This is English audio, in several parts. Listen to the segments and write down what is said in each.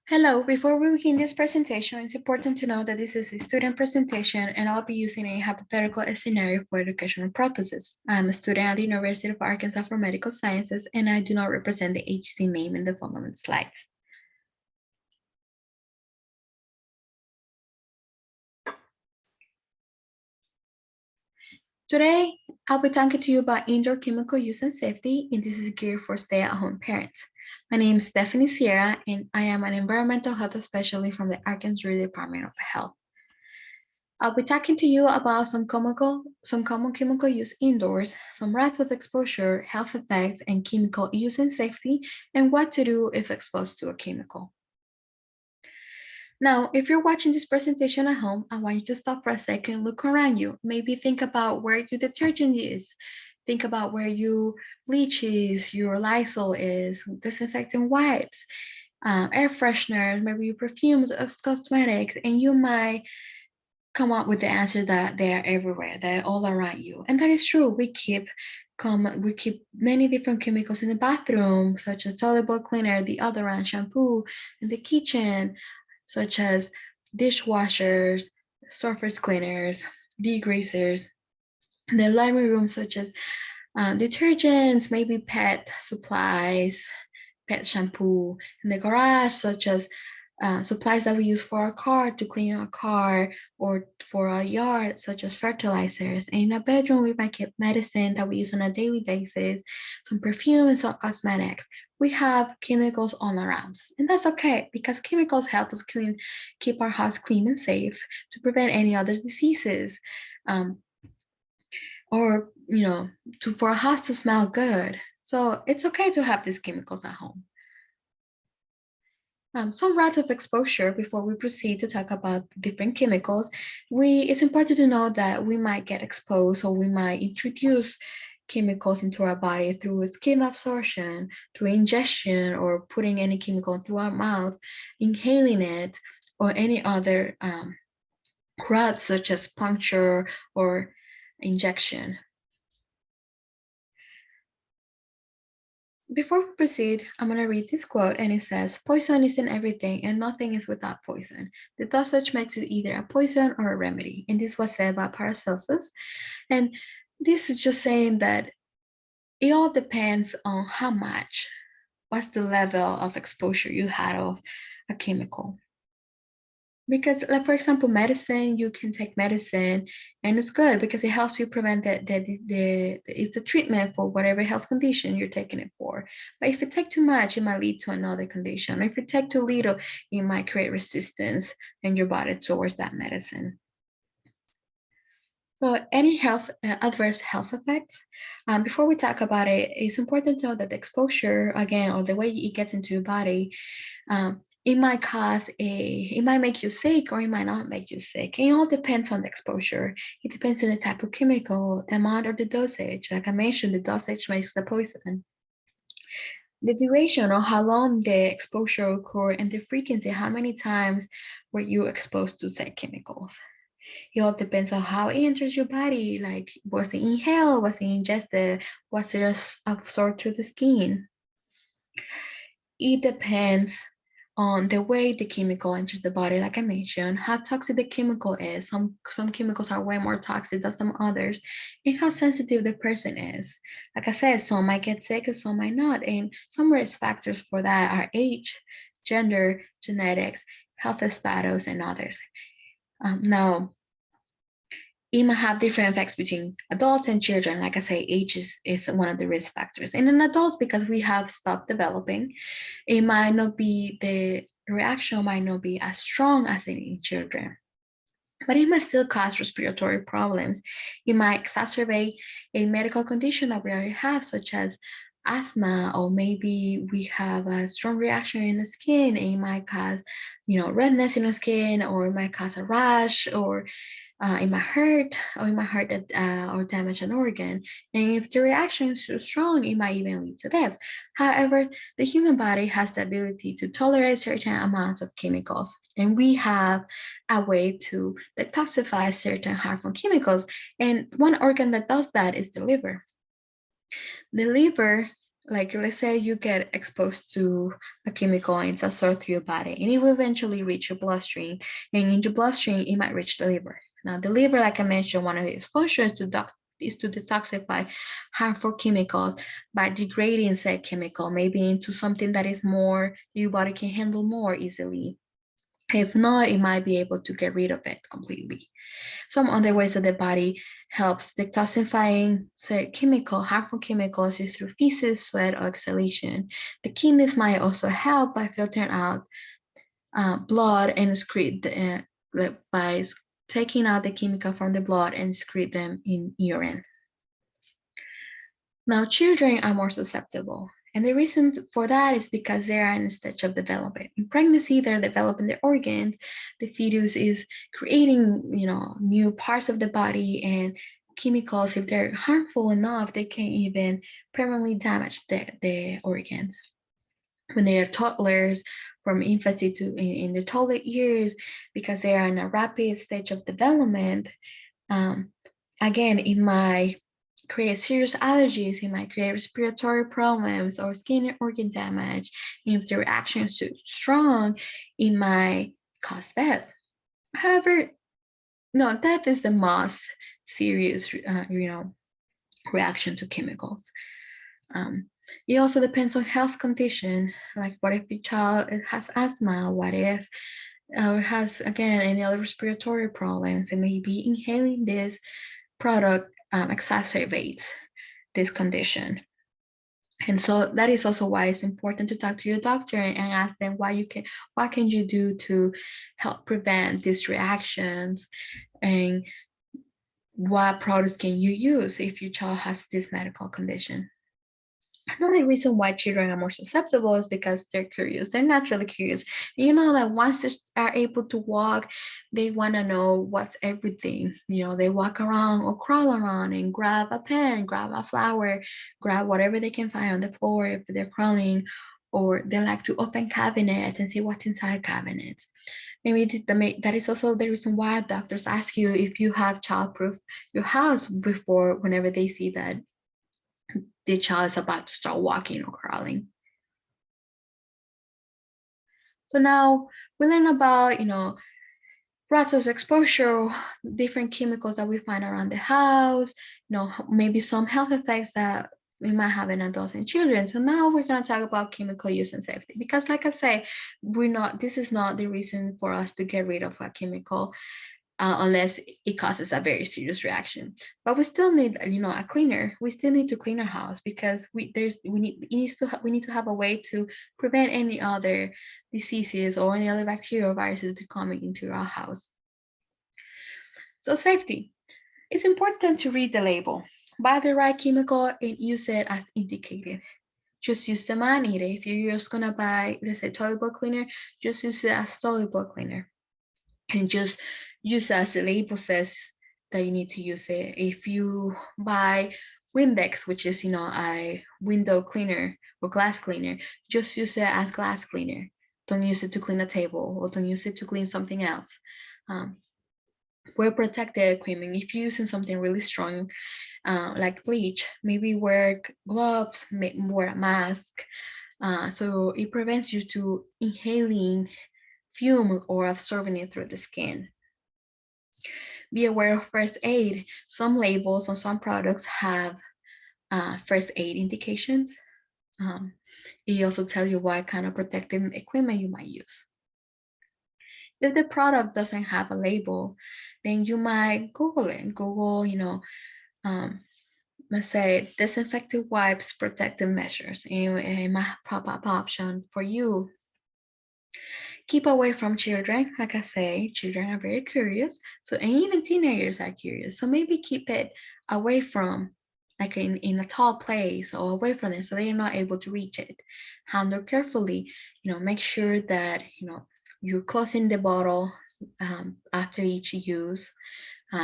Hello, before we begin this presentation, it's important to know that this is a student presentation and I'll be using a hypothetical scenario for educational purposes. I'm a student at the University of Arkansas for Medical Sciences and I do not represent the HC name in the following slides. Today, I'll be talking to you about indoor chemical use and safety, and this is geared for stay-at-home parents. My name is Stephanie Sierra, and I am an environmental health specialist from the Arkansas Department of Health. I'll be talking to you about some common chemical use indoors, some rates of exposure, health effects, and chemical use and safety, and what to do if exposed to a chemical. Now, if you're watching this presentation at home, I want you to stop for a second, look around you. Maybe think about where your detergent is. Think about where your bleach is, your Lysol is, disinfectant wipes, air fresheners, maybe your perfumes, cosmetics, and you might come up with the answer that they are everywhere, they're all around you. And that is true. We keep many different chemicals in the bathroom, such as toilet bowl cleaner, deodorant, shampoo, in the kitchen, such as dishwashers, surface cleaners, degreasers, in the laundry room, such as detergents, maybe pet supplies, pet shampoo, in the garage, such as supplies that we use for our car to clean our car or for our yard, such as fertilizers. And in a bedroom, we might keep medicine that we use on a daily basis, some perfume and some cosmetics. We have chemicals all around, and that's okay because chemicals help us keep our house clean and safe to prevent any other diseases. Um, or for a house to smell good. So it's okay to have these chemicals at home. Some routes of exposure before we proceed to talk about different chemicals. It's important to know that we might get exposed or we might introduce chemicals into our body through skin absorption, through ingestion, or putting any chemical through our mouth, inhaling it, or any other route such as puncture or injection. Before we proceed, I'm going to read this quote, and it says, "Poison is in everything, and nothing is without poison. The dosage makes it either a poison or a remedy." And this was said by Paracelsus. And this is just saying that it all depends on how much, what's the level of exposure you had of a chemical. Because, like, for example, medicine, you can take medicine and it's good because it helps you prevent it's the treatment for whatever health condition you're taking it for. But if you take too much, it might lead to another condition. Or if you take too little, it might create resistance in your body towards that medicine. So any adverse health effects, before we talk about it, it's important to know that the exposure, again, or the way it gets into your body, it might make you sick or it might not make you sick. It all depends on the exposure. It depends on the type of chemical, the amount or the dosage. Like I mentioned, the dosage makes the poison. The duration or how long the exposure occurred and the frequency, how many times were you exposed to said chemicals. It all depends on how it enters your body. Like, was it inhaled? Was it ingested? Was it just absorbed through the skin? It depends on the way the chemical enters the body, like I mentioned, how toxic the chemical is. Some chemicals are way more toxic than some others, and how sensitive the person is. Like I said, some might get sick and some might not. And some risk factors for that are age, gender, genetics, health status, and others. Now, it might have different effects between adults and children. Like I say, age is one of the risk factors. And in adults, because we have stopped developing, it might not be, the reaction might not be as strong as in children. But it might still cause respiratory problems. It might exacerbate a medical condition that we already have, such as asthma, or maybe we have a strong reaction in the skin. And it might cause, redness in the skin, or it might cause a rash, or it might hurt, or it might hurt or damage an organ. And if the reaction is too strong, it might even lead to death. However, the human body has the ability to tolerate certain amounts of chemicals, and we have a way to detoxify certain harmful chemicals. And one organ that does that is the liver. The liver like let's say you get exposed to a chemical and it's absorbed through your body and it will eventually reach your bloodstream, and in your bloodstream it might reach the liver. Now the liver, like I mentioned, one of its functions is to detoxify harmful chemicals by degrading said chemical maybe into something that is more your body can handle more easily. If not, it might be able to get rid of it completely. Some other ways that the body helps detoxifying say chemical, harmful chemicals is through feces, sweat, or exhalation. The kidneys might also help by filtering out blood and excrete by taking out the chemical from the blood and excrete them in urine. Now, children are more susceptible. And the reason for that is because they are in a stage of development. In pregnancy, they're developing their organs. The fetus is creating, new parts of the body, and chemicals, if they're harmful enough, they can even permanently damage the organs. When they are toddlers, from infancy to in the toddler years, because they are in a rapid stage of development, um, again, it might create serious allergies, it might create respiratory problems or skin organ damage. If the reaction is too strong, it might cause death. However, no, death is the most serious, reaction to chemicals. Um, it also depends on health condition. Like, what if the child has asthma? What if has again any other respiratory problems? And maybe inhaling this product exacerbates this condition. And so that is also why it's important to talk to your doctor and ask them what can you do to help prevent these reactions, and what products can you use if your child has this medical condition. Another reason why children are more susceptible is because they're curious. They're naturally curious. That once they are able to walk, they want to know what's everything. They walk around or crawl around and grab a pen, grab a flower, grab whatever they can find on the floor if they're crawling, or they like to open cabinets and see what's inside cabinets. Maybe that is also the reason why doctors ask you if you have childproof your house before, whenever they see that the child is about to start walking or crawling. So now we learn about, process exposure, different chemicals that we find around the house, maybe some health effects that we might have in adults and children. So now we're going to talk about chemical use and safety, because like I say, this is not the reason for us to get rid of a chemical unless it causes a very serious reaction. But we still need, a cleaner. We still need to clean our house, because we need to have a way to prevent any other diseases or any other bacteria or viruses to coming into our house. So safety. It's important to read the label, buy the right chemical, and use it as indicated. Just use the man-eater. If you're just gonna buy, let's say, toilet bowl cleaner, just use it as toilet bowl cleaner, and just use as the label says that you need to use it. If you buy Windex, which is a window cleaner or glass cleaner, just use it as glass cleaner. Don't use it to clean a table, or don't use it to clean something else. Wear protective equipment. If you're using something really strong, like bleach, maybe wear gloves, wear a mask, so it prevents you to inhaling fume or absorbing it through the skin. Be aware of first aid. Some labels on some products have first aid indications. It also tells you what kind of protective equipment you might use. If the product doesn't have a label, then you might Google it. Google, let's say disinfectant wipes, protective measures, and it might pop up option for you. Keep away from children. Like I say, children are very curious. So, and even teenagers are curious. So maybe keep it away from, like in a tall place, or away from it, so they're not able to reach it. Handle carefully. Make sure that you're closing the bottle after each use.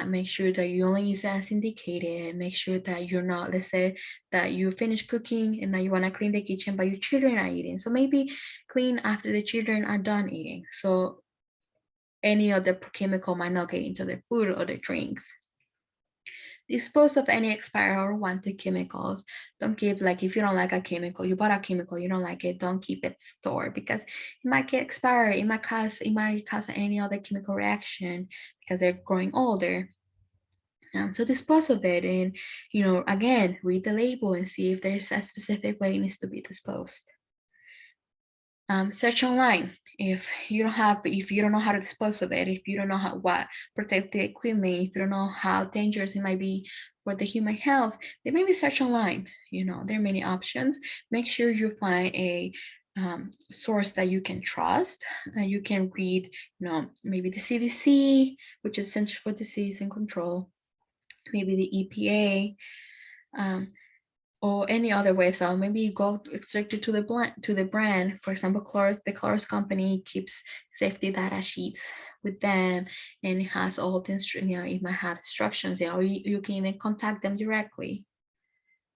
Make sure that you only use it as indicated. Make sure that you're not, let's say that you finish cooking and now you want to clean the kitchen, but your children are eating. So maybe clean after the children are done eating, so any other chemical might not get into their food or their drinks. Dispose of any expired or wanted chemicals. Don't keep, like, if you don't like a chemical, you bought a chemical, you don't like it, don't keep it stored because it might get expired. It might cause any other chemical reaction because they're growing older. So dispose of it, and again, read the label and see if there's a specific way it needs to be disposed. Search online. If you don't know how to dispose of it, if you don't know what protective equipment, if you don't know how dangerous it might be for the human health, then maybe search online. There are many options. Make sure you find a source that you can trust. You can read, maybe the CDC, which is Center for Disease and Control, maybe the EPA. Or any other way. So maybe go strictly to the brand. For example, the Clorox company keeps safety data sheets with them, and it has all the it might have instructions. Or you can even contact them directly.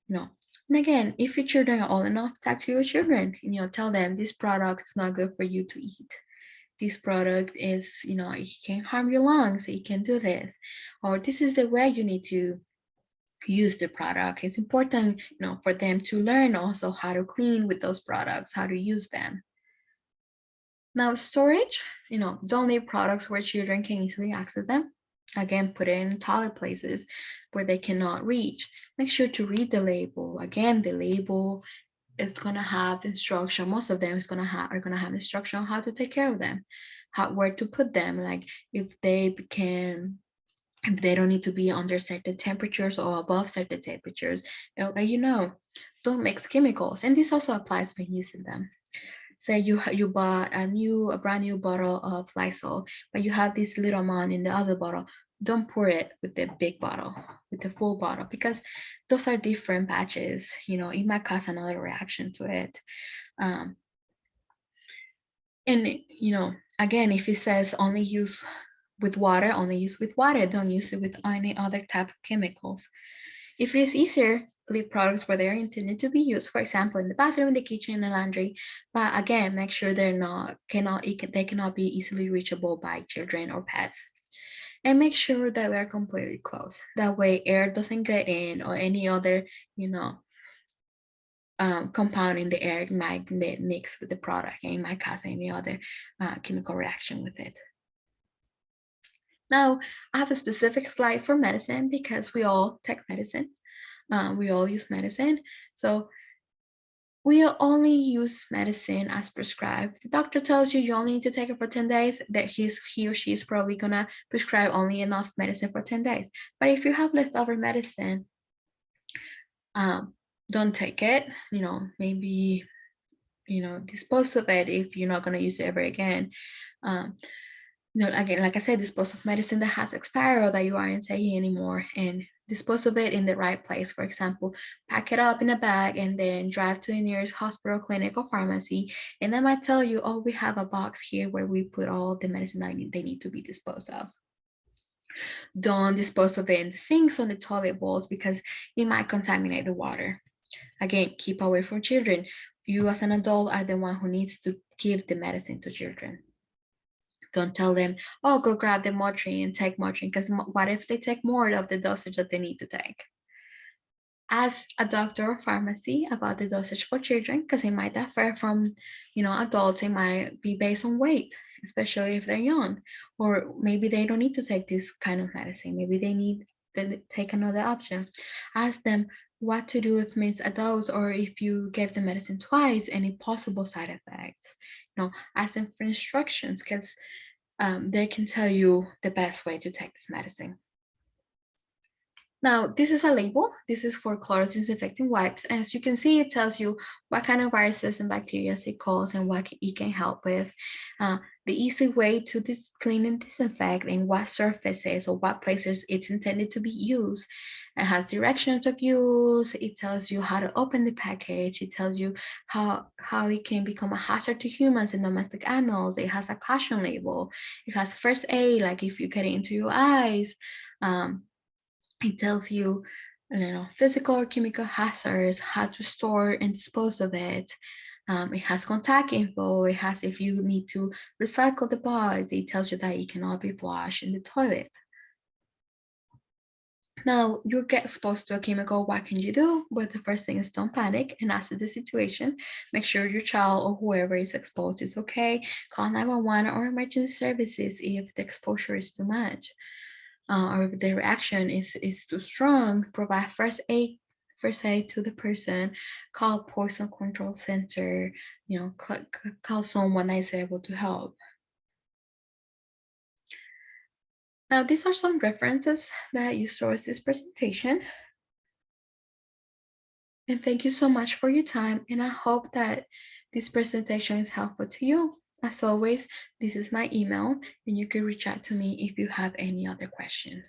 And again, if your children are old enough, talk to your children. Tell them this product is not good for you to eat. This product is, it can harm your lungs. It can do this, or this is the way you need to use the product. It's important, for them to learn also how to clean with those products, how to use them. Now, storage, don't leave products where children can easily access them. Again, put it in taller places where they cannot reach. Make sure to read the label. Again, the label is going to have instruction. Most of them are going to have instruction on how to take care of them, where to put them, like if they don't need to be under certain temperatures or above certain temperatures. It'll let you know. Don't mix chemicals. And this also applies when using them. Say you bought a brand new bottle of Lysol, but you have this little amount in the other bottle. Don't pour it with the big bottle, with the full bottle, because those are different batches. It might cause another reaction to it. And again, if it says only use with water, only use with water. Don't use it with any other type of chemicals. If it is easier, leave products where they are intended to be used, for example, in the bathroom, the kitchen, and laundry. But again, make sure they cannot be easily reachable by children or pets. And make sure that they're completely closed. That way, air doesn't get in, or any other, compound in the air might mix with the product and it might cause any other chemical reaction with it. Now, I have a specific slide for medicine because we all take medicine. We all use medicine. So we only use medicine as prescribed. The doctor tells you only need to take it for 10 days, that he or she is probably gonna prescribe only enough medicine for 10 days. But if you have leftover medicine, don't take it. Maybe, dispose of it if you're not gonna use it ever again. Again, like I said, dispose of medicine that has expired or that you aren't taking anymore, and dispose of it in the right place. For example, pack it up in a bag and then drive to the nearest hospital, clinic, or pharmacy, and they might tell you, oh, we have a box here where we put all the medicine that they need to be disposed of. Don't dispose of it in the sinks or the toilet bowls because it might contaminate the water. Again, keep away from children. You as an adult are the one who needs to give the medicine to children. Don't tell them, oh, go grab the Motrin and take Motrin, because what if they take more of the dosage that they need to take? Ask a doctor or pharmacy about the dosage for children, because it might differ from, adults. It might be based on weight, especially if they're young, or maybe they don't need to take this kind of medicine. Maybe they need to take another option. Ask them what to do if it's a dose, or if you gave the medicine twice, any possible side effects. Ask them for instructions, because they can tell you the best way to take this medicine. Now, this is a label. This is for Clorox disinfecting wipes. As you can see, it tells you what kind of viruses and bacteria it causes and what it can help with. The easy way to clean and disinfect, and what surfaces or what places it's intended to be used. It has directions of use. It tells you how to open the package. It tells you how it can become a hazard to humans and domestic animals. It has a caution label. It has first aid, like if you get it into your eyes. It tells you, physical or chemical hazards, how to store and dispose of it. It has contact info. It has if you need to recycle the box. It tells you that it cannot be flushed in the toilet. Now, you get exposed to a chemical, what can you do? Well, the first thing is don't panic and assess the situation. Make sure your child or whoever is exposed is okay. Call 911 or emergency services if the exposure is too much, or if the reaction is too strong. Provide first aid to the person. Call poison control center. Call someone that is able to help. Now, these are some references that you source this presentation. And thank you so much for your time. And I hope that this presentation is helpful to you. As always, this is my email, and you can reach out to me if you have any other questions.